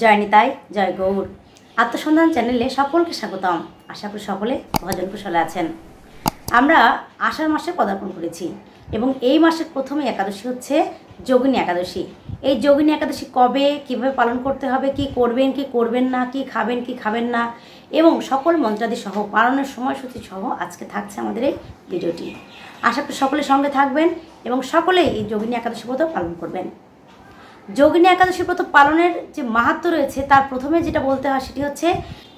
জয় নিতাই, জয় গৌর। আত্মসন্ধান চ্যানেলে সকলকে স্বাগতম। আশা করি সকলে ভজন কুশলে আছেন। আমরা আষাঢ় মাসে পদার্পণ করেছি এবং এই মাসের প্রথমে একাদশী হচ্ছে যোগিনী একাদশী। এই যোগিনী একাদশী কবে, কিভাবে পালন করতে হবে, কি করবেন কি করবেন না, কি খাবেন কি খাবেন না, এবং সকল মন্ত্রাদি সহ পালনের সময়সূচি সহ আজকে থাকছে আমাদের এই ভিডিওটি। আশা করি সকলের সঙ্গে থাকবেন এবং সকলেই এই যোগিনী একাদশী ব্রত পালন করবেন। যোগিনী একাদশী ব্রত পালনের যে মাহাত্ম্য রয়েছে তার প্রথমে যেটা বলতে হয় সেটি হচ্ছে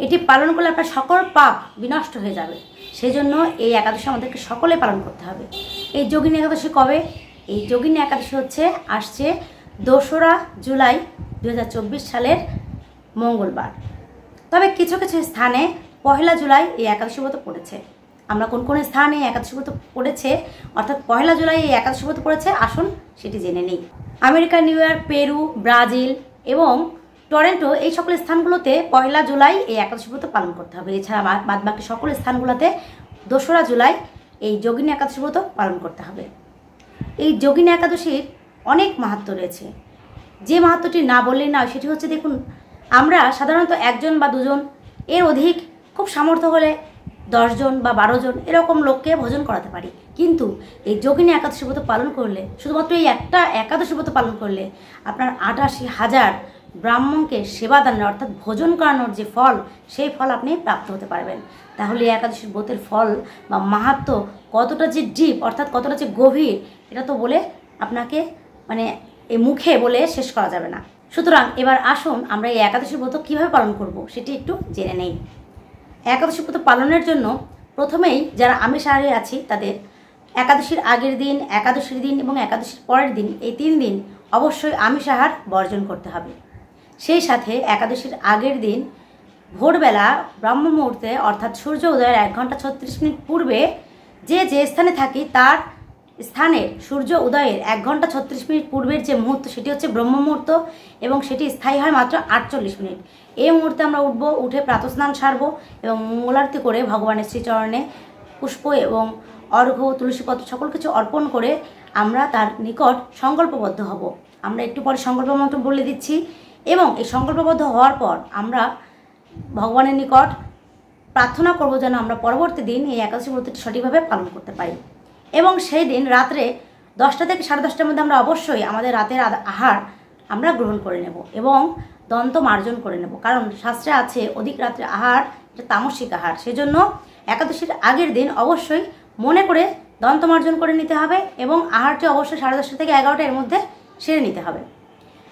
এটি পালন করলে আপনার সকল পাপ বিনষ্ট হয়ে যাবে। সেই জন্য এই একাদশী আমাদেরকে সকলে পালন করতে হবে। এই যোগিনী একাদশী কবে? এই যোগিনী একাদশী হচ্ছে আসছে 2রা জুলাই 2024 সালের মঙ্গলবার। তবে কিছু কিছু স্থানে 1লা জুলাই এই একাদশী ব্রত পড়েছে। আমরা কোন কোন স্থানে এই একাদশী ব্রত পড়েছে, অর্থাৎ 1লা জুলাই এই একাদশী ব্রত পড়েছে, আসুন সেটি জেনে নিই। America, new York, Peru, Brazil এবং টরেন্টো এই সকল স্থানগুলোতে 1লা জুলাই এই একাদশী ব্রত পালন করতে হবে। এছাড়া বাদবাকি সকল স্থানগুলোতে 2রা জুলাই এই যোগিনী একাদশী ব্রত পালন করতে হবে। এই যোগিনী একাদশীর অনেক মাহাত্ম্য রয়েছে। যে মাহাত্ম্যটি না বললেই না, সেটি হচ্ছে দেখুন, আমরা সাধারণত 1জন বা 2জন, এর অধিক খুব সামর্থ্য হলে 10 জন বা 12 জন এরকম লোককে ভোজন করাতে পারি। কিন্তু এই যোগিনী একাদশী ব্রত পালন করলে, শুধুমাত্র এই একটা একাদশী ব্রত পালন করলে আপনার 88,000 ব্রাহ্মণকে সেবা দানের অর্থাৎ ভোজন করানোর যে ফল, সেই ফল আপনি প্রাপ্ত হতে পারবেন। তাহলে এই একাদশী ব্রতের ফল বা মাহাত্ম্য কতটা যে ডিপ, অর্থাৎ কতটা যে গভীর, এটা তো বলে আপনাকে এই মুখে বলে শেষ করা যাবে না। সুতরাং এবার আসুন আমরা এই একাদশী ব্রত কীভাবে পালন করব সেটি একটু জেনে নেই। একাদশী ব্রত পালনের জন্য প্রথমেই যারা আমিষ আহারে আছি তাদের একাদশীর আগের দিন, একাদশীর দিন এবং একাদশীর পরের দিন, এই 3 দিন অবশ্যই আমিষ আহার বর্জন করতে হবে। সেই সাথে একাদশীর আগের দিন ভোরবেলা ব্রাহ্ম মুহূর্তে অর্থাৎ সূর্য উদয়ের 1 ঘন্টা 36 মিনিট পূর্বে যে স্থানে থাকি তার স্থানের সূর্য উদয়ের 1 ঘন্টা 36 মিনিট পূর্বের যে মুহূর্ত সেটি হচ্ছে ব্রহ্ম মুহূর্ত এবং সেটি স্থায়ী হয় মাত্র 48 মিনিট। এই মুহূর্তে আমরা উঠে প্রাতঃস্নান সারব এবং মঙ্গলারতি করে ভগবানের শ্রীচরণে পুষ্প এবং অর্ঘ্য, তুলসীপত্র সকল কিছু অর্পণ করে আমরা তার নিকট সংকল্পবদ্ধ হব। আমরা একটু পরে সংকল্প মন্ত্র বলে দিচ্ছি এবং এই সংকল্পবদ্ধ হওয়ার পর আমরা ভগবানের নিকট প্রার্থনা করব যেন আমরা পরবর্তী দিন এই একাদশী ব্রতটি সঠিকভাবে পালন করতে পারি। এবং সেই দিন রাত্রে 10টা থেকে 10:30টার মধ্যে আমরা অবশ্যই আমাদের রাতের আহার আমরা গ্রহণ করে নেব এবং দন্ত মার্জন করে নেব। কারণ শাস্ত্রে আছে অধিক রাত্রে আহার এটা তামসিক আহার। সেজন্য একাদশীর আগের দিন অবশ্যই মনে করে দন্ত মার্জন করে নিতে হবে এবং আহারটি অবশ্যই 10:30 থেকে 11টা এর মধ্যে সেরে নিতে হবে।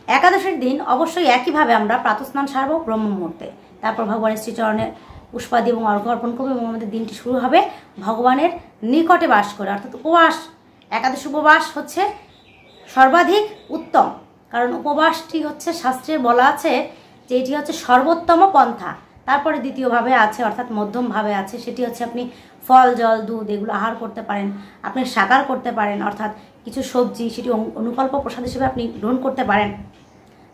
একাদশীর দিন অবশ্যই একইভাবে আমরা প্রাতঃস্নান সারব ব্রহ্ম মুহূর্তে। তারপর ভগবানের শ্রীচরণের পুষ্পাদি এবং অর্ঘ্য অর্পণ করব এবং আমাদের দিনটি শুরু হবে ভগবানের নিকটে বাস করে, অর্থাৎ উপবাস। একাদশী উপবাস হচ্ছে সর্বাধিক উত্তম, কারণ উপবাসটি হচ্ছে শাস্ত্রে বলা আছে যে এটি হচ্ছে সর্বোত্তম পন্থা। তারপরে দ্বিতীয়ভাবে আছে, অর্থাৎ মধ্যমভাবে আছে, সেটি হচ্ছে আপনি ফল, জল, দুধ এগুলো আহার করতে পারেন। আপনি সাকার করতে পারেন, অর্থাৎ কিছু সবজি সেটি অনুকল্প প্রসাদ হিসেবে আপনি গ্রহণ করতে পারেন।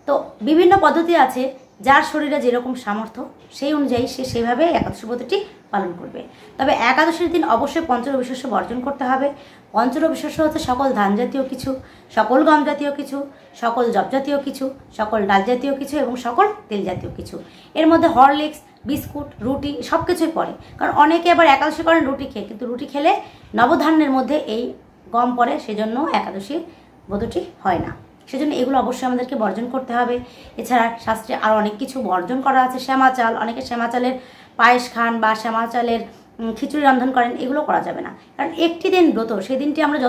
তো বিভিন্ন পদ্ধতি আছে, যার শরীরে যেরকম সামর্থ্য সেই অনুযায়ী সে সেইভাবে একাদশী ব্রতটি পালন করবে। তবে একাদশীর দিন অবশ্যই পঞ্চরবিশস্য বর্জন করতে হবে। পঞ্চরবিশস্য হচ্ছে সকল ধান জাতীয় কিছু, সকল গম জাতীয় কিছু, সকল জব জাতীয় কিছু, সকল ডাল জাতীয় কিছু এবং সকল তেল জাতীয় কিছু। এর মধ্যে হরলিক্স, বিস্কুট, রুটি সব কিছুই পড়ে। কারণ অনেকে আবার একাদশী করেন রুটি খেয়ে, কিন্তু রুটি খেলে নবধান্যের মধ্যে এই গম পড়ে, সেজন্য একাদশীর ব্রতটি হয় না। সেজন্য এগুলো অবশ্যই আমাদেরকে বর্জন করতে হবে। এছাড়া শাস্ত্রে আরও অনেক কিছু বর্জন করা আছে। শ্যামা চাল, অনেকে শ্যামা চালের পায়েস খান বা শ্যামা চালের খিচুড়ি রন্ধন করেন, এগুলো করা যাবে না। কারণ একটি দিন ব্রত, সেই দিনটি আমরা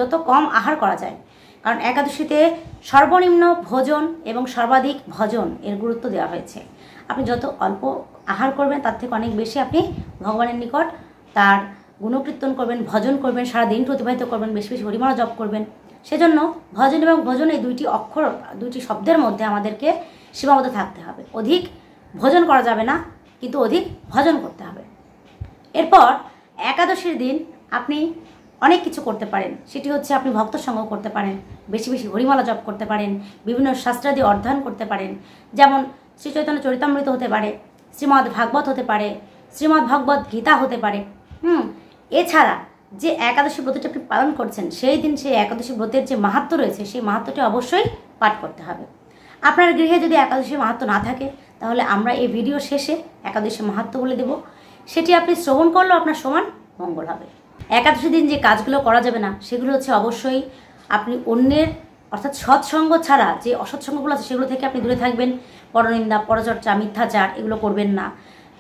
যত কম আহার করা যায়। কারণ একাদশীতে সর্বনিম্ন ভোজন এবং সর্বাধিক ভজন এর গুরুত্ব দেওয়া হয়েছে। আপনি যত অল্প আহার করবেন তার থেকে অনেক বেশি আপনি ভগবানের নিকট তার গুণকীর্তন করবেন, ভজন করবেন, সারা দিনটি অতিবাহিত করবেন, বেশি বেশি হরিমালা জপ করবেন। সেজন্য ভজন এবং ভজন এই দুইটি শব্দের মধ্যে আমাদেরকে সীমাবদ্ধ থাকতে হবে। অধিক ভোজন করা যাবে না, কিন্তু অধিক ভজন করতে হবে। এরপর একাদশীর দিন আপনি অনেক কিছু করতে পারেন। সেটি হচ্ছে আপনি ভক্ত সঙ্গ করতে পারেন, বেশি বেশি হরিমালা জপ করতে পারেন, বিভিন্ন শাস্ত্রাদি অধ্যয়ন করতে পারেন। যেমন শ্রী চৈতন্য চরিতামৃত হতে পারে, শ্রীমদ্ ভাগবত হতে পারে, শ্রীমদ্ ভগবত গীতা হতে পারে। এছাড়া যে একাদশী ব্রতটি আপনি পালন করছেন সেই দিন সেই একাদশী ব্রতের যে মাহাত্ম্য রয়েছে সেই মাহাত্ম্যটি অবশ্যই পাঠ করতে হবে। আপনার গৃহে যদি একাদশীর মাহাত্ম্য না থাকে তাহলে আমরা এই ভিডিও শেষে একাদশীর মাহাত্ম্য বলে দেব, সেটি আপনি শ্রবণ করলেও আপনার সমান মঙ্গল হবে। একাদশী দিন যে কাজগুলো করা যাবে না সেগুলো হচ্ছে অবশ্যই আপনি অন্যের অর্থাৎ সৎসঙ্গ ছাড়া যে অসৎসঙ্গগুলো আছে সেগুলো থেকে আপনি দূরে থাকবেন। পরনিন্দা, পরচর্চা, মিথ্যাচার এগুলো করবেন না।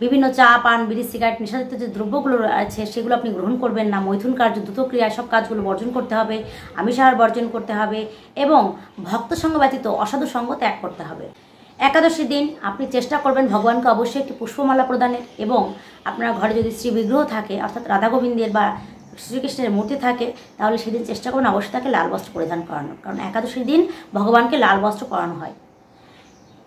বিভিন্ন চা, পান, বিড়ি, সিগারেট, নেশাজাতীয় যে দ্রব্যগুলো আছে সেগুলো আপনি গ্রহণ করবেন না। মৈথুন কার্য, দ্রুতক্রিয়া সব কাজগুলো বর্জন করতে হবে। আমিষাহার বর্জন করতে হবে এবং ভক্ত সঙ্গ ব্যতীত অসাধু সঙ্গ ত্যাগ করতে হবে। একাদশীর দিন আপনি চেষ্টা করবেন ভগবানকে অবশ্যই একটি পুষ্পমালা প্রদানের এবং আপনার ঘরে যদি শ্রী বিগ্রহ থাকে অর্থাৎ রাধা গোবিন্দের বা শ্রীকৃষ্ণের মূর্তি থাকে তাহলে সেদিন চেষ্টা করবেন অবশ্যই তাকে লাল বস্ত্র পরিধান করানোর, কারণ একাদশীর দিন ভগবানকে লাল বস্ত্র পরানো হয়।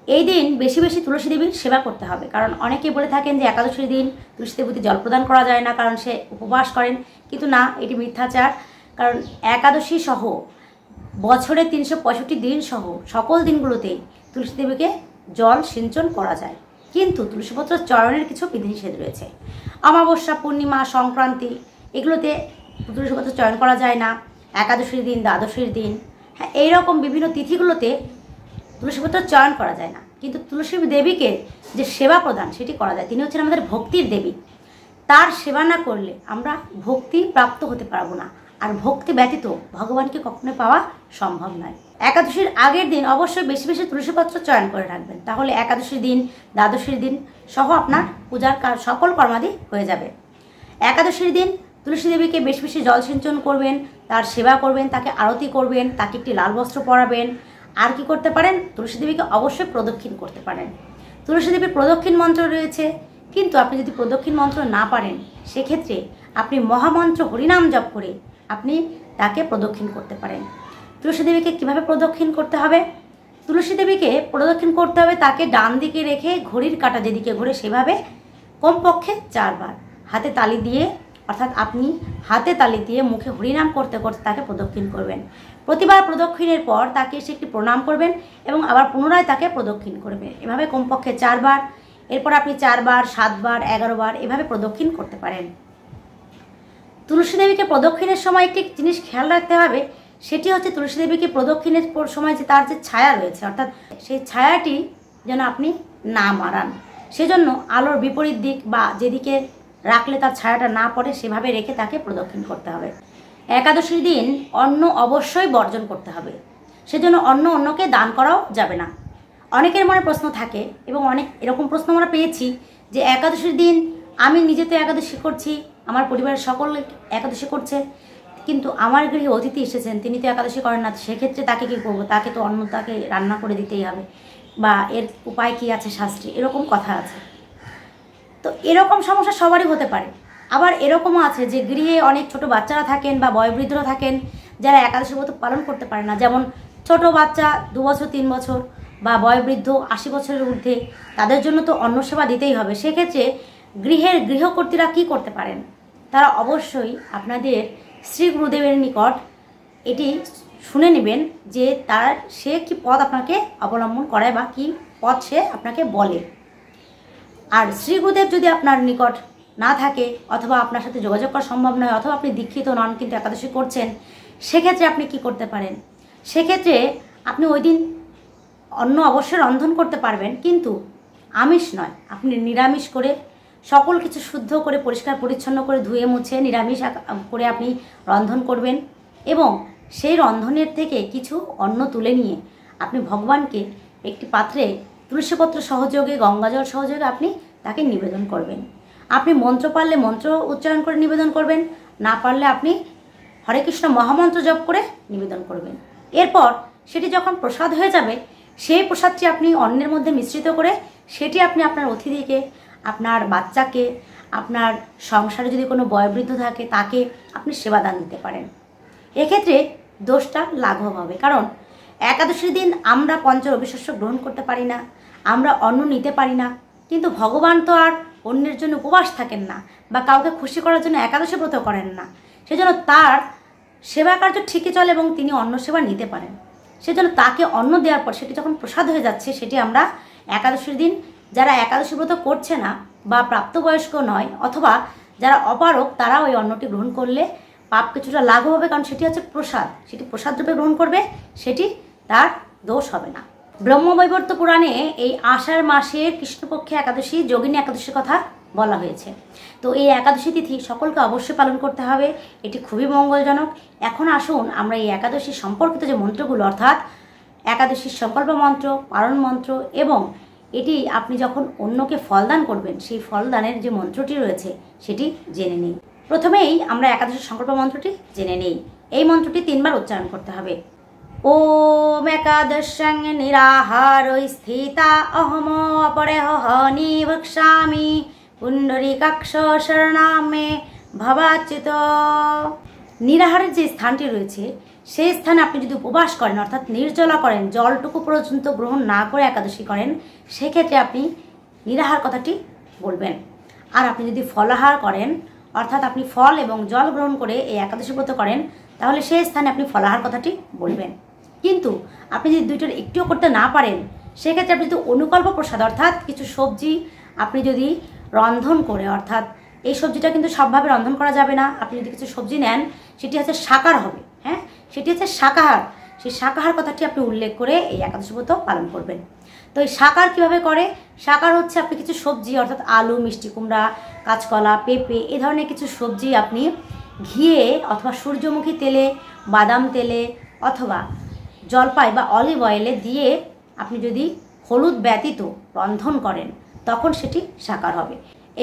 এই দিন বেশি বেশি তুলসী দেবীর সেবা করতে হবে, কারণ অনেকে বলে থাকেন যে একাদশীর দিন তুলসী দেবীতে জল প্রদান করা যায় না কারণ সে উপবাস করেন, কিন্তু না, এটি মিথ্যাচার। কারণ একাদশী সহ বছরে 365 দিন সহ সকল দিনগুলোতেই তুলসী দেবীকে জল সিঞ্চন করা যায়, কিন্তু তুলসীপত্র চয়নের কিছু বিধিনিষেধ রয়েছে। অমাবস্যা, পূর্ণিমা, সংক্রান্তি এগুলোতে তুলসীপত্র চয়ন করা যায় না। একাদশীর দিন, দ্বাদশীর দিন, হ্যাঁ, এইরকম বিভিন্ন তিথিগুলোতে তুলসীপত্র চয়ন করা যায় না, কিন্তু তুলসী দেবীকে যে সেবা প্রদান সেটি করা যায়। তিনি হচ্ছেন আমাদের ভক্তির দেবী। তার সেবা না করলে আমরা ভক্তি প্রাপ্ত হতে পারবো না, আর ভক্তি ব্যতীত ভগবানকে কখনোই পাওয়া সম্ভব নয়। একাদশীর আগের দিন অবশ্যই বেশি বেশি তুলসীপত্র চয়ন করে রাখবেন, তাহলে একাদশীর দিন, দ্বাদশীর দিন সহ আপনার পূজার সকল কর্মাদি হয়ে যাবে। একাদশীর দিন তুলসী দেবীকে বেশি বেশি জল সিঞ্চন করবেন, তার সেবা করবেন, তাকে আরতি করবেন, তাকে একটি লাল বস্ত্র পরাবেন। আর কি করতে পারেন? তুলসী দেবীকে অবশ্যই প্রদক্ষিণ করতে পারেন। তুলসী দেবীর প্রদক্ষিণ মন্ত্র রয়েছে, কিন্তু আপনি যদি প্রদক্ষিণ মন্ত্র না পারেন সেক্ষেত্রে আপনি মহামন্ত্র হরিনাম জপ করে আপনি তাকে প্রদক্ষিণ করতে পারেন। তুলসী দেবীকে কীভাবে প্রদক্ষিণ করতে হবে? তুলসী দেবীকে প্রদক্ষিণ করতে হবে তাকে ডান দিকে রেখে ঘড়ির কাঁটা যেদিকে ঘোরে সেভাবে কমপক্ষে 4 বার হাতে তালি দিয়ে, অর্থাৎ আপনি হাতে তালি দিয়ে মুখে হরিনাম করতে করতে তাকে প্রদক্ষিণ করবেন। প্রতিবার প্রদক্ষিণের পর তাকে এসে একটি প্রণাম করবেন এবং আবার পুনরায় তাকে প্রদক্ষিণ করবেন। এভাবে কমপক্ষে 4 বার, এরপর আপনি 4 বার, 7 বার, 11 বার এভাবে প্রদক্ষিণ করতে পারেন। তুলসী দেবীকে প্রদক্ষিণের সময় একটি জিনিস খেয়াল রাখতে হবে, সেটি হচ্ছে তুলসী দেবীকে প্রদক্ষিণের সময় যে তার যে ছায়া রয়েছে, অর্থাৎ সেই ছায়াটি যেন আপনি না মারান। সেজন্য আলোর বিপরীত দিক বা যেদিকে রাখলে তার ছায়াটা না পড়ে সেভাবে রেখে তাকে প্রদক্ষিণ করতে হবে। একাদশীর দিন অন্ন অবশ্যই বর্জন করতে হবে, সেজন্য অন্যকে দান করাও যাবে না। অনেকের মনে প্রশ্ন থাকে এবং অনেক এরকম প্রশ্ন আমরা পেয়েছি যে একাদশীর দিন আমি নিজে তো একাদশী করছি, আমার পরিবারের সকল একাদশী করছে, কিন্তু আমার গৃহে অতিথি এসেছেন, তিনি তো একাদশী করেন না, সেক্ষেত্রে তাকে কী করবো? তাকে তো অন্ন তাকে রান্না করে দিতেই হবে, বা এর উপায় কী আছে শাস্ত্রে, এরকম কথা আছে। তো এরকম সমস্যা সবারই হতে পারে। আবার এরকমও আছে যে গৃহে অনেক ছোট বাচ্চারা থাকেন বা বয়োবৃদ্ধরা থাকেন যারা একাদশী ব্রত পালন করতে পারে না, যেমন ছোট বাচ্চা 2 বছর 3 বছর বা বয়োবৃদ্ধ 80 বছরের ঊর্ধ্বে, তাদের জন্য তো অন্ন সেবা দিতেই হবে। সেক্ষেত্রে গৃহের গৃহকর্তীরা কী করতে পারেন? তারা অবশ্যই আপনাদের শ্রী গুরুদেবের নিকট এটি শুনে নেবেন যে সে কি পথ আপনাকে অবলম্বন করায় বা কি পথ সে আপনাকে বলে। আর শ্রী গুরুদেব যদি আপনার নিকট না থাকে অথবা আপনার সাথে যোগাযোগ করা সম্ভব নয়, অথবা আপনি দীক্ষিত নন কিন্তু একাদশী করছেন, সেক্ষেত্রে আপনি কি করতে পারেন? সেক্ষেত্রে আপনি ওই দিন অন্ন অবশ্যই রন্ধন করতে পারবেন, কিন্তু আমিষ নয়, আপনি নিরামিষ করে সকল কিছু শুদ্ধ করে পরিষ্কার পরিচ্ছন্ন করে ধুয়ে মুছে নিরামিষ করে আপনি রন্ধন করবেন এবং সেই রন্ধনের থেকে কিছু অন্ন তুলে নিয়ে আপনি ভগবানকে একটি পাত্রে তুলসীপত্র সহযোগে, গঙ্গাজল সহযোগে আপনি তাকে নিবেদন করবেন। আপনি মন্ত্র পারলে মন্ত্র উচ্চারণ করে নিবেদন করবেন, না পারলে আপনি হরে কৃষ্ণ মহামন্ত্র জপ করে নিবেদন করবেন। এরপর সেটি যখন প্রসাদ হয়ে যাবে, সেই প্রসাদটি আপনি অন্নের মধ্যে মিশ্রিত করে সেটি আপনি আপনার অতিথিকে, আপনার বাচ্চাকে, আপনার সংসারে যদি কোনো বয়োবৃদ্ধ থাকে তাকে আপনি সেবাদান দিতে পারেন। এক্ষেত্রে দোষটা লাঘব হবে, কারণ একাদশীর দিন আমরা পঞ্চ রবিশস্য গ্রহণ করতে পারি না, আমরা অন্ন নিতে পারি না, কিন্তু ভগবান তো আর অন্যের জন্য উপবাস থাকেন না বা কাউকে খুশি করার জন্য একাদশী ব্রত করেন না। সেজন্য তার সেবা কার্য ঠিকই চলে এবং তিনি অন্ন সেবা নিতে পারেন। সেজন্য তাকে অন্ন দেওয়ার পর সেটি যখন প্রসাদ হয়ে যাচ্ছে, সেটি আমরা একাদশীর দিন যারা একাদশী ব্রত করছে না বা প্রাপ্তবয়স্ক নয় অথবা যারা অপারক, তারা ওই অন্নটি গ্রহণ করলে পাপ কিছুটা লাঘব হবে, কারণ সেটি হচ্ছে প্রসাদ, সেটি প্রসাদ রূপে গ্রহণ করবে, সেটি তার দোষ হবে না। ব্রহ্মবৈবর্ত পুরাণে এই আষাঢ় মাসের কৃষ্ণপক্ষে একাদশী যোগিনী একাদশীর কথা বলা হয়েছে। তো এই একাদশী তিথি সকলকে অবশ্যই পালন করতে হবে, এটি খুবই মঙ্গলজনক। এখন আসুন আমরা এই একাদশী সম্পর্কিত যে মন্ত্রগুলো, অর্থাৎ একাদশীর সংকল্প মন্ত্র, পারণ মন্ত্র এবং এটি আপনি যখন অন্যকে ফলদান করবেন সেই ফলদানের যে মন্ত্রটি রয়েছে সেটি জেনে নিই। প্রথমেই আমরা একাদশীর সংকল্প মন্ত্রটি জেনে নিই। এই মন্ত্রটি 3 বার উচ্চারণ করতে হবে। ওম একাদশং নিরাহারো স্থিতা অহম অপরেহনি ভক্ষামি পুণ্ডরীকাক্ষ শরণামে ভবাচ্যুত। নিরাহারের যে স্থানটি রয়েছে সেই স্থানে আপনি যদি উপবাস করেন, অর্থাৎ নির্জলা করেন, জলটুকু পর্যন্ত গ্রহণ না করে একাদশী করেন, সেক্ষেত্রে আপনি নিরাহার কথাটি বলবেন। আর আপনি যদি ফলাহার করেন, অর্থাৎ আপনি ফল এবং জল গ্রহণ করে এই একাদশী ব্রত করেন, তাহলে সেই স্থানে আপনি ফলাহার কথাটি বলবেন। কিন্তু আপনি যদি দুইটার একটিও করতে না পারেন, সেক্ষেত্রে আপনি যদি অনুকল্প প্রসাদ, অর্থাৎ কিছু সবজি আপনি যদি রন্ধন করে, অর্থাৎ এই সবজিটা কিন্তু সবভাবে রন্ধন করা যাবে না, আপনি যদি কিছু সবজি নেন সেটি হচ্ছে শাকার হবে, হ্যাঁ, সেটি হচ্ছে শাকাহার। সেই শাকাহার কথাটি আপনি উল্লেখ করে এই একাদশী ব্রত পালন করবেন। তো এই শাকার কীভাবে করে? শাকার হচ্ছে আপনি কিছু সবজি, অর্থাৎ আলু, মিষ্টি কুমড়া, কাঁচকলা, পেঁপে, এই ধরনের কিছু সবজি আপনি ঘিয়ে অথবা সূর্যমুখী তেলে, বাদাম তেলে অথবা জলপাই বা অলিভ অয়েলে দিয়ে আপনি যদি হলুদ ব্যতীত রন্ধন করেন, তখন সেটি শাকার হবে।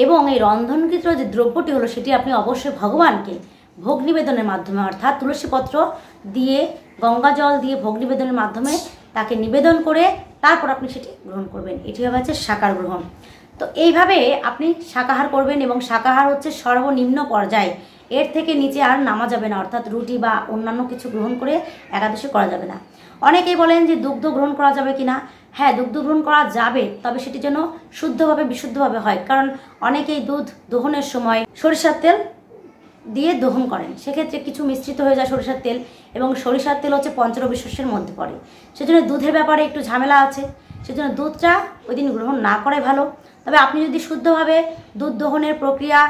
এবং এই রন্ধনকৃত যে দ্রব্যটি হলো সেটি আপনি অবশ্যই ভগবানকে ভোগ নিবেদনের মাধ্যমে, অর্থাৎ তুলসীপত্র দিয়ে, গঙ্গা জল দিয়ে ভোগ নিবেদনের মাধ্যমে তাকে নিবেদন করে তারপর আপনি সেটি গ্রহণ করবেন। এটি হচ্ছে শাকার গ্রহণ। তো এইভাবে আপনি শাকাহার করবেন এবং শাকাহার হচ্ছে সর্বনিম্ন পর্যায়ে, এর থেকে নিচে আর নামা যাবে না, অর্থাৎ রুটি বা অন্যান্য কিছু গ্রহণ করে একাদশী করা যাবে না। অনেকেই বলেন যে দুগ্ধ গ্রহণ করা যাবে কি না? হ্যাঁ, দুগ্ধ গ্রহণ করা যাবে, তবে সেটি যেন শুদ্ধভাবে বিশুদ্ধভাবে হয়। কারণ অনেকেই দুধ দোহনের সময় সরিষার তেল দিয়ে দহন করেন, সেক্ষেত্রে কিছু মিশ্রিত হয়ে যায় সরিষার তেল, এবং সরিষার তেল হচ্ছে পঞ্চরবি শস্যের মধ্যে পড়ে, সেজন্য দুধের ব্যাপারে একটু ঝামেলা আছে, সেজন্য দুধটা ওই দিন গ্রহণ না করাই ভালো। তবে আপনি যদি শুদ্ধভাবে দুধ দহনের প্রক্রিয়া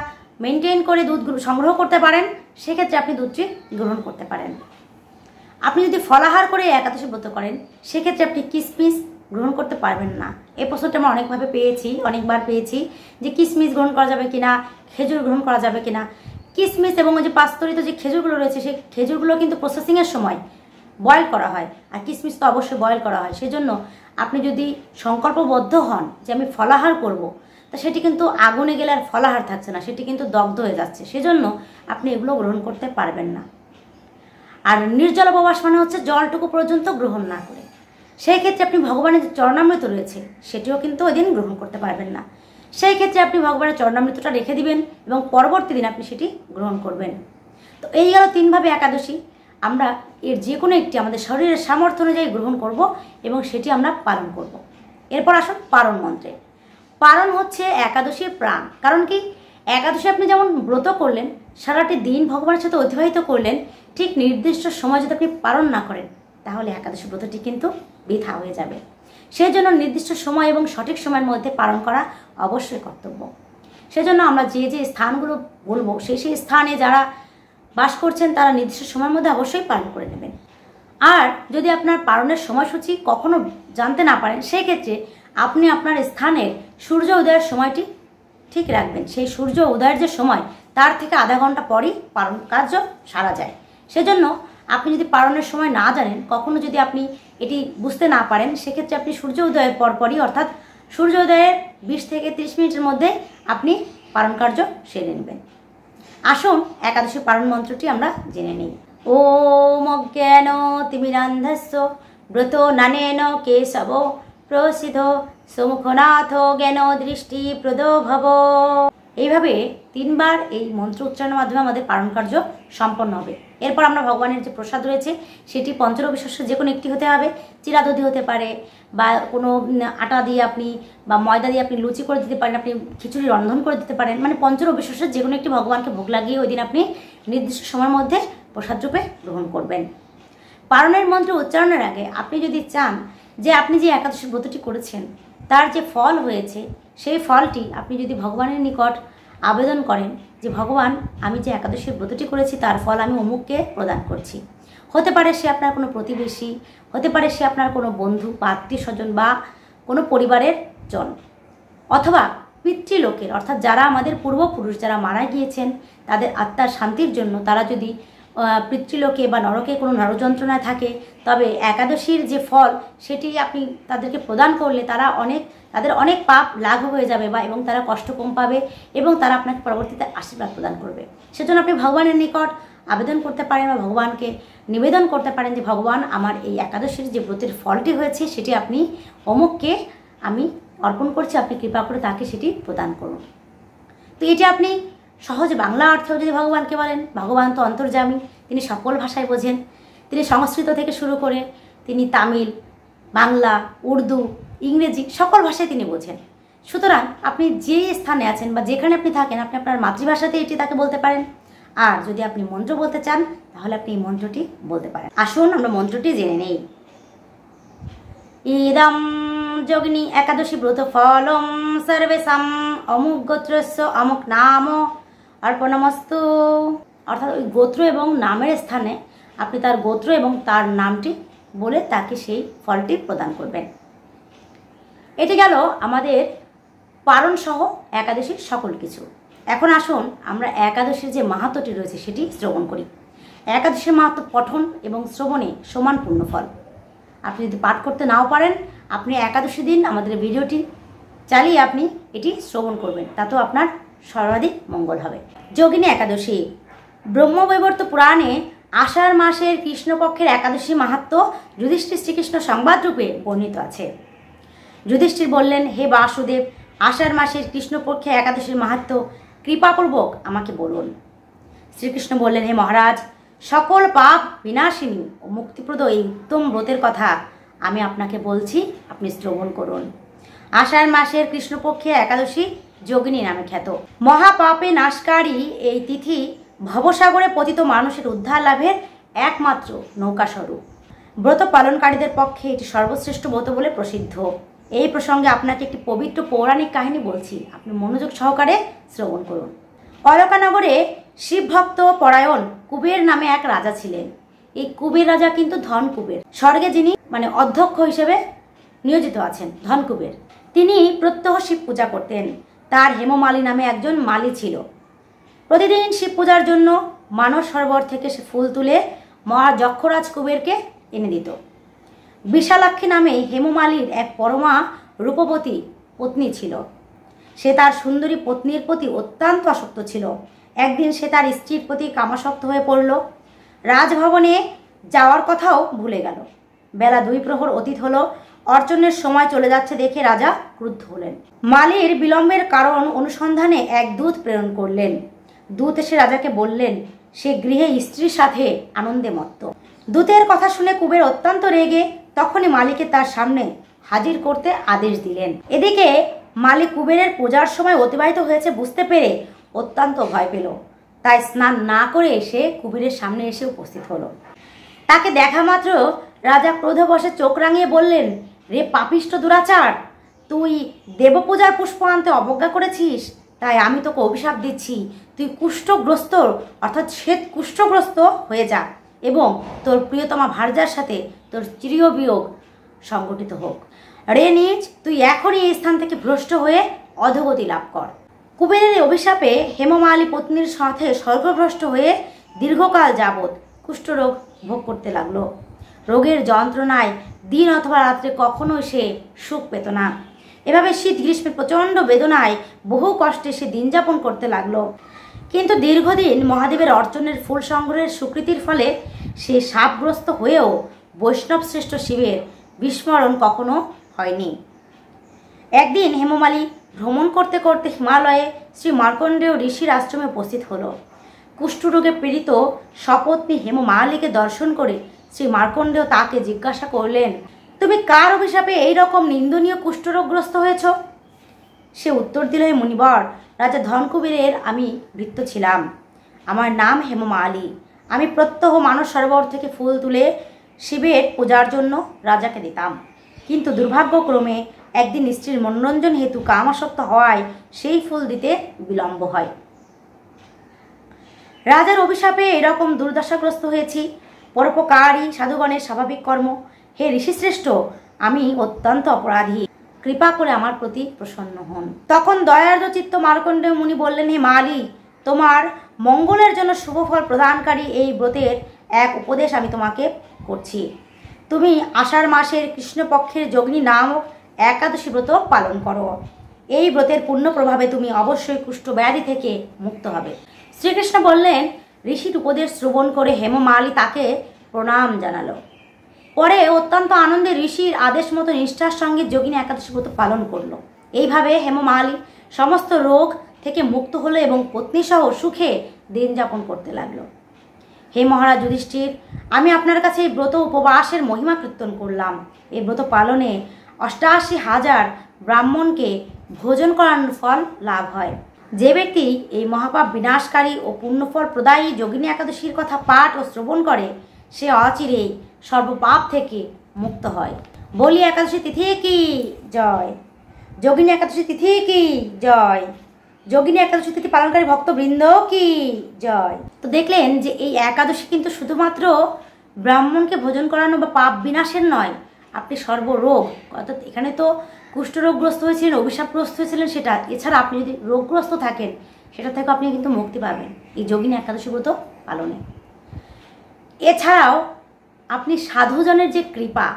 মেনটেন করে দুধ সংগ্রহ করতে পারেন, সেক্ষেত্রে আপনি দুধটি গ্রহণ করতে পারেন। আপনি যদি ফলাহার করে একাদশী ব্রত করেন, সেক্ষেত্রে আপনি কিশমিশ গ্রহণ করতে পারবেন না। এই প্রশ্নটা আমরা অনেকবার পেয়েছি যে কিশমিশ গ্রহণ করা যাবে কিনা, খেজুর গ্রহণ করা যাবে কিনা। কিশমিশ এবং ওই যে পাস্তরিত যে খেজুরগুলো রয়েছে, সেই খেজুরগুলো কিন্তু প্রসেসিংয়ের সময় বয়েল করা হয়, আর কিশমিশ তো অবশ্যই বয়েল করা হয়। সেজন্য আপনি যদি সংকল্পবদ্ধ হন যে আমি ফলাহার করব, তা সেটি কিন্তু আগুনে গেলে আর ফলাহার থাকছে না, সেটি কিন্তু দগ্ধ হয়ে যাচ্ছে, সেজন্য আপনি এগুলো গ্রহণ করতে পারবেন না। আর নির্জল উপবাস মানে হচ্ছে জলটুকু পর্যন্ত গ্রহণ না করে, সেই ক্ষেত্রে আপনি ভগবানের যে চরণামৃত রয়েছে সেটিও কিন্তু ওই দিন গ্রহণ করতে পারবেন না। সেই ক্ষেত্রে আপনি ভগবানের চরণামৃতটা রেখে দিবেন এবং পরবর্তী দিন আপনি সেটি গ্রহণ করবেন। তো এই গেল 3 ভাবে একাদশী। আমরা এর যে কোনো একটি আমাদের শরীরের সামর্থ্য অনুযায়ী গ্রহণ করব এবং সেটি আমরা পালন করব। এরপর আসুন পারণ মন্ত্রে। পারণ হচ্ছে একাদশীর প্রাণ। কারণ কি, একাদশী আপনি যেমন ব্রত করলেন, সারাটি দিন ভগবানের সাথে অতিবাহিত করলেন, ঠিক নির্দিষ্ট সময় যদি আপনি পালন না করেন, তাহলে একাদশী ব্রতটি কিন্তু বৃথা হয়ে যাবে। সেই জন্য নির্দিষ্ট সময় এবং সঠিক সময়ের মধ্যে পালন করা অবশ্যই কর্তব্য। সেজন্য আমরা যে যে স্থানগুলো বলবো, সেই স্থানে যারা বাস করছেন তারা নির্দিষ্ট সময়ের মধ্যে অবশ্যই পালন করে নেবেন। আর যদি আপনার পালনের সময়সূচি কখনো জানতে না পারেন, সেই ক্ষেত্রে আপনি আপনার স্থানের সূর্য উদয়ের সময়টি ঠিক রাখবেন। সেই সূর্য উদয়ের যে সময়, তার থেকে আধা ঘন্টা পরই পালন কার্য সারা যায়। সেজন্য আপনি যদি পালনের সময় না জানেন, কখনো যদি আপনি এটি বুঝতে না পারেন, সেক্ষেত্রে আপনি সূর্য উদয়ের পরপরই, অর্থাৎ সূর্য উদয়ের 20 থেকে 30 মিনিটের মধ্যে আপনি পালন কার্য সেরে নেবেন। আসুন একাদশী পালন মন্ত্রটি আমরা জেনে নিই। ওম অজ্ঞান তিমিরান্ধস্য ব্রত নানেন কেশব প্রসিদ্ধ সমুখনাথ জ্ঞান দৃষ্টি প্রদ ভব। এইভাবে 3 বার এই মন্ত্র উচ্চারণের মাধ্যমে আমাদের পালন কার্য সম্পন্ন হবে। এরপর আমরা ভগবানের যে প্রসাদ রয়েছে সেটি পঞ্চরবি শস্য যে কোনো একটি হতে হবে, চিরাদধি হতে পারে, বা কোনো আটা দিয়ে আপনি বা ময়দা দিয়ে আপনি লুচি করে দিতে পারেন, আপনি খিচুড়ি রন্ধন করে দিতে পারেন, মানে পঞ্চরবি শস্যের যে কোনো একটি ভগবানকে ভোগ লাগিয়ে ওই দিন আপনি নির্দিষ্ট সময়ের মধ্যে প্রসাদ রূপে গ্রহণ করবেন। পালনের মন্ত্র উচ্চারণের আগে আপনি যদি চান যে আপনি যে একাদশী ব্রতটি করেছেন তার যে ফল হয়েছে, সেই ফলটি আপনি যদি ভগবানের নিকট আবেদন করেন যে ভগবান, আমি যে একাদশী ব্রতটি করেছি তার ফল আমি অমুককে প্রদান করছি, হতে পারে সে আপনার কোনো প্রতিবেশী, হতে পারে সে আপনার কোনো বন্ধু বা আত্মীয় স্বজন বা কোনো পরিবারের জন, অথবা পিতৃলোকের, অর্থাৎ যারা আমাদের পূর্বপুরুষ যারা মারা গিয়েছেন তাদের আত্মার শান্তির জন্য তারা যদি পিতৃলোকে বা নরকে কোনো নরযন্ত্রণায় থাকে, তবে একাদশীর যে ফল সেটি আপনি তাদেরকে প্রদান করলে তাদের অনেক পাপ লাঘব হয়ে যাবে বা এবং তারা কষ্ট কম পাবে এবং তারা আপনাকে পরবর্তীতে আশীর্বাদ প্রদান করবে। সেজন্য আপনি ভগবানের নিকট আবেদন করতে পারেন বা ভগবানকে নিবেদন করতে পারেন যে ভগবান, আমার এই একাদশীর যে ব্রতের ফলটি হয়েছে সেটি আপনি অমুককে আমি অর্পণ করছি, আপনি কৃপা করে তাকে সেটি প্রদান করুন। তো এটি আপনি সহজ বাংলা অর্থেও যদি ভগবানকে বলেন, ভগবান তো অন্তর্যামী, তিনি সকল ভাষায় বোঝেন, তিনি সংস্কৃত থেকে শুরু করে তিনি তামিল, বাংলা, উর্দু, ইংরেজি সকল ভাষায় তিনি বোঝেন। সুতরাং আপনি যে স্থানে আছেন বা যেখানে আপনি থাকেন আপনি আপনার মাতৃভাষাতে এটি তাকে বলতে পারেন। আর যদি আপনি মন্ত্র বলতে চান তাহলে আপনি এই মন্ত্রটি বলতে পারেন। আসুন আমরা মন্ত্রটি জেনে নেই। ইদম যোগিনী একাদশী ব্রত ফলম সর্বেশাম অমুক গোত্রস্য অমুক নাম অর্পণমস্তু। অর্থাৎ ওই গোত্র এবং নামের স্থানে আপনি তার গোত্র এবং তার নামটি বলে তাকে সেই ফলটি প্রদান করবেন। এটি গেল আমাদের পারণ সহ একাদশীর সকল কিছু। এখন আসুন আমরা একাদশীর যে মাহাত্ম্যটি রয়েছে সেটি শ্রবণ করি। একাদশীর মাহাত্ম্য পঠন এবং শ্রবণে সমান পুণ্যফল। আপনি যদি পাঠ করতে নাও পারেন, আপনি একাদশী দিন আমাদের ভিডিওটি চালিয়ে আপনি এটি শ্রবণ করবেন, তাতেও আপনার সর্বাধিক মঙ্গল হবে। যোগিনী একাদশী ব্রহ্মবৈবর্ত পুরাণে আষাঢ় মাসের কৃষ্ণপক্ষের একাদশী মাহাত্ম্য যুধিষ্ঠির শ্রীকৃষ্ণ সংবাদ রূপে বর্ণিত আছে। যুধিষ্ঠির বললেন, হে বাসুদেব, আষাঢ় মাসের কৃষ্ণপক্ষে একাদশীর মাহাত্ম্য কৃপাপূর্বক আমাকে বলুন। শ্রীকৃষ্ণ বললেন, হে মহারাজ, সকল পাপ বিনাশিনী ও মুক্তিপ্রদ এই উত্তম ব্রতের কথা আমি আপনাকে বলছি, আপনি শ্রবণ করুন। আষাঢ় মাসের কৃষ্ণপক্ষে একাদশী যোগিনী নামে খ্যাত। মহাপাপে নাশকারী এই তিথি ভবসাগরে পতিত মানুষের উদ্ধার লাভের একমাত্র নৌকাস্বরূপ। ব্রত পালনকারীদের পক্ষে এটি সর্বশ্রেষ্ঠ ব্রত বলে প্রসিদ্ধ। এই প্রসঙ্গে আপনাকে একটি পবিত্র পৌরাণিক কাহিনী বলছি, আপনি মনোযোগ সহকারে শ্রবণ করুন। অলকানগরে শিবভক্ত পরায়ণ কুবের নামে এক রাজা ছিলেন। এই কুবের রাজা কিন্তু ধন কুবের, স্বর্গে যিনি অধ্যক্ষ হিসেবে নিয়োজিত আছেন, ধন কুবের। তিনি প্রত্যহ শিব পূজা করতেন। তার হেমমালী নামে একজন মালী ছিল। প্রতিদিন শিব পূজার জন্য মানস সরোবর থেকে সে ফুল তুলে মহাযক্ষরাজ কুবেরকে এনে দিত। বিশালাক্ষী নামে হেমমালীর এক পরমা রূপবতী পত্নী ছিল। সে তার সুন্দরী পত্নীর প্রতি অত্যন্ত আসক্ত ছিল। একদিন সে তার স্ত্রীর প্রতি কামাসক্ত হয়ে পড়ল। রাজভবনে যাওয়ার কথাও ভুলে গেল। বেলা 2 প্রহর অতীত হলো। অর্চনের সময় চলে যাচ্ছে দেখে রাজা ক্রুদ্ধ হলেন। মালির বিলম্বের কারণ অনুসন্ধানে এক দূত প্রেরণ করলেন। দূত এসে রাজাকে বললেন সে গৃহে স্ত্রীর সাথে আনন্দে মত্ত। দূতের কথা শুনে কুবের অত্যন্ত রেগে তখনই মালিকে তার সামনে হাজির করতে আদেশ দিলেন। এদিকে মালি কুবেরের পূজার সময় অতিবাহিত হয়েছে বুঝতে পেরে অত্যন্ত ভয় পেল। তাই স্নান না করে এসে কুবেরের সামনে এসে উপস্থিত হলো। তাকে দেখা মাত্র রাজা ক্রোধবশে চোখ রাঙিয়ে বললেন, রে পাপিষ্ঠ দুরাচার, তুই দেবপূজার পুষ্প আনতে অবজ্ঞা করেছিস, তাই আমি তোকে অভিশাপ দিচ্ছি, তুই কুষ্ঠগ্রস্ত অর্থাৎ শ্বেত কুষ্ঠগ্রস্ত হয়ে যা এবং তোর প্রিয়তমা ভার্যার সাথে তোর চিরবিয়োগ সংগঠিত হোক। রে নিজ, তুই এখনই এই স্থান থেকে ভ্রষ্ট হয়ে অধোগতি লাভ কর। কুবেরের এই অভিশাপে হেমমালী পত্নীর সাথে স্বর্গভ্রষ্ট হয়ে দীর্ঘকাল যাবৎ কুষ্ঠরোগ ভোগ করতে লাগলো। রোগের যন্ত্রণায় দিন অথবা রাত্রে কখনোই সে সুখ পেত না। এভাবে শীত গ্রীষ্মের প্রচণ্ড বেদনায় বহু কষ্টে সে দিন যাপন করতে লাগলো। কিন্তু দীর্ঘদিন মহাদেবের অর্চনের ফুল সংগ্রহের স্বীকৃতির ফলে সে শাপগ্রস্ত হয়েও বৈষ্ণব শ্রেষ্ঠ শিবের বিস্মরণ কখনো হয়নি। একদিন হেমমালী ভ্রমণ করতে করতে হিমালয়ে শ্রী মার্কণ্ডেয় ঋষির আশ্রমে উপস্থিত হলো। কুষ্ঠরোগে পীড়িত সপত্নী হেমমালীকে দর্শন করে শ্রী মার্কণ্ডেয় তাকে জিজ্ঞাসা করলেন, তুমি কার অভিশাপে এইরকম নিন্দনীয় কুষ্ঠরোগগ্রস্ত হয়েছ? সে উত্তর দিল, হে মুনিবর, রাজা ধনকুবেরের আমি ভৃত্য ছিলাম। আমার নাম হেমমালী। আমি প্রত্যহ মানস সরোবর থেকে ফুল তুলে শিবের পূজার জন্য রাজাকে দিতাম। কিন্তু দুর্ভাগ্যক্রমে একদিন স্ত্রীর মনোরঞ্জন হেতু কামাসক্ত হওয়ায় সেই ফুল দিতে বিলম্ব হয়। রাজার অভিশাপে এরকম দুর্দশাগ্রস্ত হয়েছি। পরোপকারী সাধুগণের স্বাভাবিক কর্ম। হে ঋষিশ্রেষ্ঠ, আমি অত্যন্ত অপরাধী, কৃপা করে আমার প্রতি প্রসন্ন হন। তখন দয়ার্দ্র চিত্ত মার্কণ্ডেয় মুনি বললেন, হে মালি, তোমার মঙ্গলের জন্য শুভফল প্রদানকারী এই ব্রতের এক উপদেশ আমি তোমাকে করছি। তুমি আষাঢ় মাসের কৃষ্ণপক্ষের যোগিনী নামক একাদশী ব্রত পালন করো। এই ব্রতের পূর্ণ প্রভাবে তুমি অবশ্যই কুষ্ঠ ব্যাধি থেকে মুক্ত হবে। শ্রীকৃষ্ণ বললেন, ঋষির উপদেশ শ্রবণ করে হেমমালি তাকে প্রণাম জানালো। পরে অত্যন্ত আনন্দে ঋষির আদেশ মতো নিষ্ঠার সঙ্গে যোগিনী একাদশী ব্রত পালন করলো। এইভাবে হেমমালি সমস্ত রোগ থেকে মুক্ত হলো এবং পত্নীসহ সুখে দিন যাপন করতে লাগলো। হে মহারাজ যুধিষ্ঠির, আমি আপনার কাছে এই ব্রত উপবাসের মহিমা কীর্তন করলাম। এই ব্রত পালনে 88,000 ব্রাহ্মণকে ভোজন করানোর ফল লাভ হয়। যে ব্যক্তি এই মহাপাপ বিনাশকারী ও পুণ্যফল প্রদায়ী যোগিনী একাদশীর কথা পাঠ ও শ্রবণ করে, সে অচিরেই সর্বপাপ থেকে মুক্ত হয়। বলি একাদশী তিথি কি জয়, যোগিনী একাদশী তিথি কি জয়, যোগিনী একাদশী তিথি পালনকারী ভক্তবৃন্দ কি জয়। তো দেখলেন যে এই একাদশী কিন্তু শুধুমাত্র ব্রাহ্মণকে ভোজন করানো বা পাপ বিনাশের নয়, আপনি সর্বরোগ, অর্থাৎ এখানে তো কুষ্ঠরোগগ্রস্ত হয়েছিলেন, অভিশাপগ্রস্ত হয়েছিলেন সেটা, এছাড়া আপনি যদি রোগগ্রস্ত থাকেন সেটা থেকে আপনি কিন্তু মুক্তি পাবেন এই যোগিনী একাদশী ব্রত পালনে। এছাড়াও আপনি সাধুজনের যে কৃপা,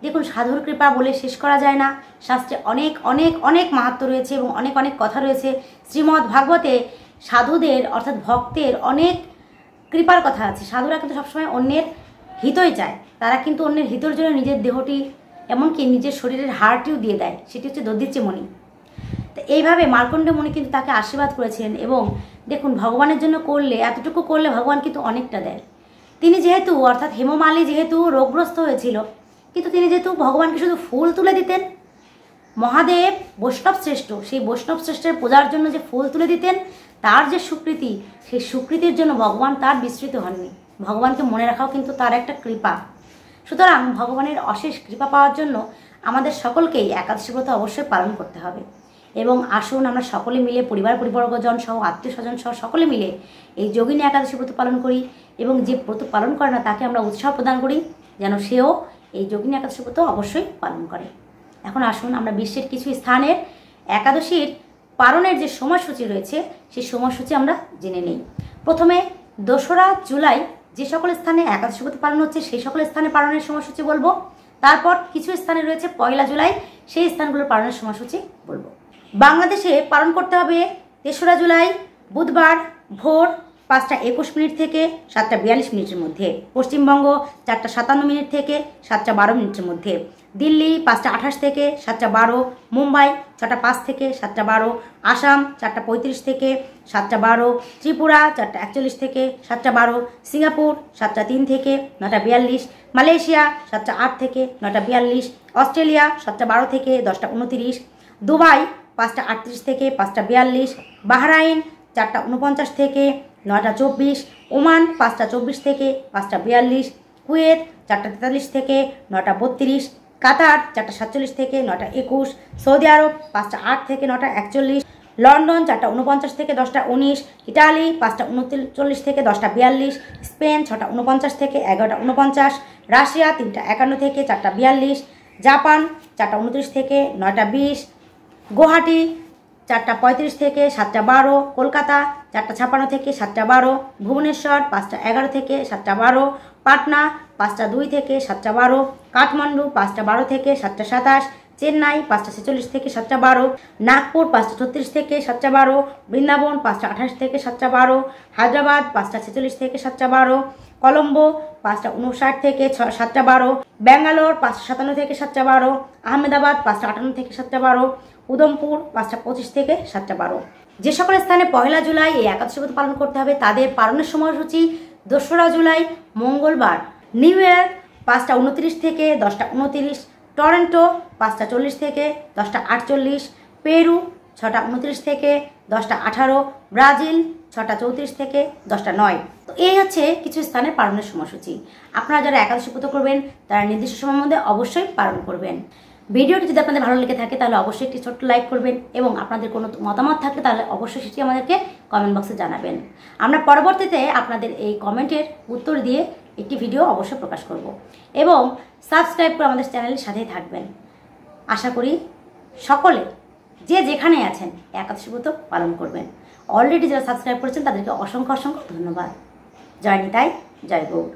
দেখুন সাধুর কৃপা বলে শেষ করা যায় না। শাস্ত্রে অনেক অনেক অনেক মাহাত্ম্য রয়েছে এবং অনেক অনেক কথা রয়েছে। শ্রীমদ্ ভাগবতে সাধুদের অর্থাৎ ভক্তের অনেক কৃপার কথা আছে। সাধুরা কিন্তু সবসময় অন্যের হিতই চায়, তারা কিন্তু অন্যের হিতর জন্য নিজের দেহটি এমনকি নিজের শরীরের হাড়টিও দিয়ে দেয়, সেটি হচ্ছে দধিচ্যে মণি। তো এইভাবে মার্কণ্ডেয় মুনি কিন্তু তাকে আশীর্বাদ করেছেন এবং দেখুন ভগবানের জন্য করলে, এতটুকু করলে ভগবান কিন্তু অনেকটা দেয়। তিনি যেহেতু অর্থাৎ হেমমালি যেহেতু রোগগ্রস্ত হয়েছিল, কিন্তু তিনি যেহেতু ভগবানকে শুধু ফুল তুলে দিতেন, মহাদেব বৈষ্ণব শ্রেষ্ঠ, সেই বৈষ্ণব শ্রেষ্ঠের পূজার জন্য যে ফুল তুলে দিতেন, তার যে স্বীকৃতি, সেই স্বীকৃতির জন্য ভগবান তার বিস্মৃত হননি। ভগবানকে মনে রাখাও কিন্তু তার একটা কৃপা। সুতরাং ভগবানের অশেষ কৃপা পাওয়ার জন্য আমাদের সকলকেই একাদশী ব্রত অবশ্যই পালন করতে হবে। এবং আসুন আমরা সকলে মিলে, পরিবার পরিবর্গজন সহ, আত্মীয় স্বজন সহ সকলে মিলে এই যোগিনী একাদশী ব্রত পালন করি এবং যে ব্রত পালন করে না তাকে আমরা উৎসাহ প্রদান করি যেন সেও এই যোগিনী একাদশী ব্রত অবশ্যই পালন করে। এখন আসুন আমরা বিশ্বের কিছু স্থানের একাদশীর পালনের যে সময়সূচি রয়েছে সেই সময়সূচি আমরা জেনে নিই। প্রথমে 2রা জুলাই যে সকল স্থানে একাদশী ব্রত পালন হচ্ছে সেই সকল স্থানে পালনের সময়সূচি বলবো। তারপর কিছু স্থানে রয়েছে 1লা জুলাই, সেই স্থানগুলোর পালনের সময়সূচি বলবো। বাংলাদেশে পালন করতে হবে 3রা জুলাই বুধবার ভোর 5টা 21 মিনিট থেকে 7টা 42 মিনিটের মধ্যে। পশ্চিমবঙ্গ 4টা 57 মিনিট থেকে 7টা 12 মিনিটের মধ্যে। দিল্লি 5টা 28 থেকে 7টা 12, মুম্বাই 6টা 5 থেকে 7টা 12, আসাম 4টা 35 থেকে 7টা 12, ত্রিপুরা 4টা 41 থেকে 7টা 12, সিঙ্গাপুর 7টা 3 থেকে 9টা 42, মালয়েশিয়া 7টা 8 থেকে 9টা 42, অস্ট্রেলিয়া 7টা 12 থেকে 10টা 29, দুবাই 5টা 38 থেকে 5টা 42, বাহরাইন 4টা 49 থেকে 9টা 24, ওমান 5টা 24 থেকে 5টা 42, কুয়েত 4টা 43 থেকে 9টা 32, কাতার 4টা 47 থেকে 9টা 21, সৌদি আরব 5টা 8 থেকে 9টা 41, লন্ডন 4টা 49 থেকে 10টা 19, ইটালি 5টা 39 থেকে 10টা 42, স্পেন 6টা 49 থেকে 11টা 49, রাশিয়া 3টা 51 থেকে 4টা 42, জাপান 4টা 29 থেকে 9টা 20, গুয়াহাটি 4টা 35 থেকে 7টা 12, কলকাতা 4টা 56 থেকে 7টা 12, ভুবনেশ্বর 5টা 11 থেকে 7টা 12, পাটনা 5টা 2 থেকে 7টা 12, কাঠমান্ডু 5টা 12 থেকে 7টা 27, চেন্নাই 5টা 46 থেকে 7টা 12, নাগপুর 5টা 36 থেকে 7টা 12, বৃন্দাবন 5টা 28 থেকে 7টা 12, হায়দ্রাবাদ 5টা 46 থেকে 7টা 12, কলম্বো 5টা 59 থেকে 7টা 12, ব্যাঙ্গালোর 5টা 57 থেকে 7টা 12, আহমেদাবাদ 5টা 58 থেকে 7টা 12, উদমপুর 5টা 25 থেকে 7টা 12। যে সকল স্থানে 1লা জুলাই এই একাদশী ব্রত পালন করতে হবে তাদের পালনের সময়সূচি: 2রা জুলাই মঙ্গলবার নিউ ইয়র্ক 5টা 29 থেকে 10টা 29, টরন্টো 5টা 40 থেকে 10টা 48, পেরু 6টা 29 থেকে 10টা 18, ব্রাজিল 6টা 34 থেকে 10টা 9। তো এই হচ্ছে কিছু স্থানের পালনের সময়সূচি। আপনারা যারা একাদশী ব্রত করবেন তারা নির্দিষ্ট সময়ের মধ্যে অবশ্যই পালন করবেন। ভিডিওটি যদি আপনাদের ভালো লেগে থাকে তাহলে অবশ্যই একটি ছোট্ট লাইক করবেন এবং আপনাদের কোনো মতামত থাকলে তাহলে অবশ্যই সেটি আমাদেরকে কমেন্ট বক্সে জানাবেন। আমরা পরবর্তীতে আপনাদের এই কমেন্টের উত্তর দিয়ে একটি ভিডিও অবশ্যই প্রকাশ করব এবং সাবস্ক্রাইব করে আমাদের চ্যানেলের সাথেই থাকবেন। আশা করি সকলে যে যেখানে আছেন একাদশী ব্রত পালন করবেন। অলরেডি যারা সাবস্ক্রাইব করেছেন তাদেরকে অসংখ্য অসংখ্য ধন্যবাদ। জয় নিতাই, জয় গৌর।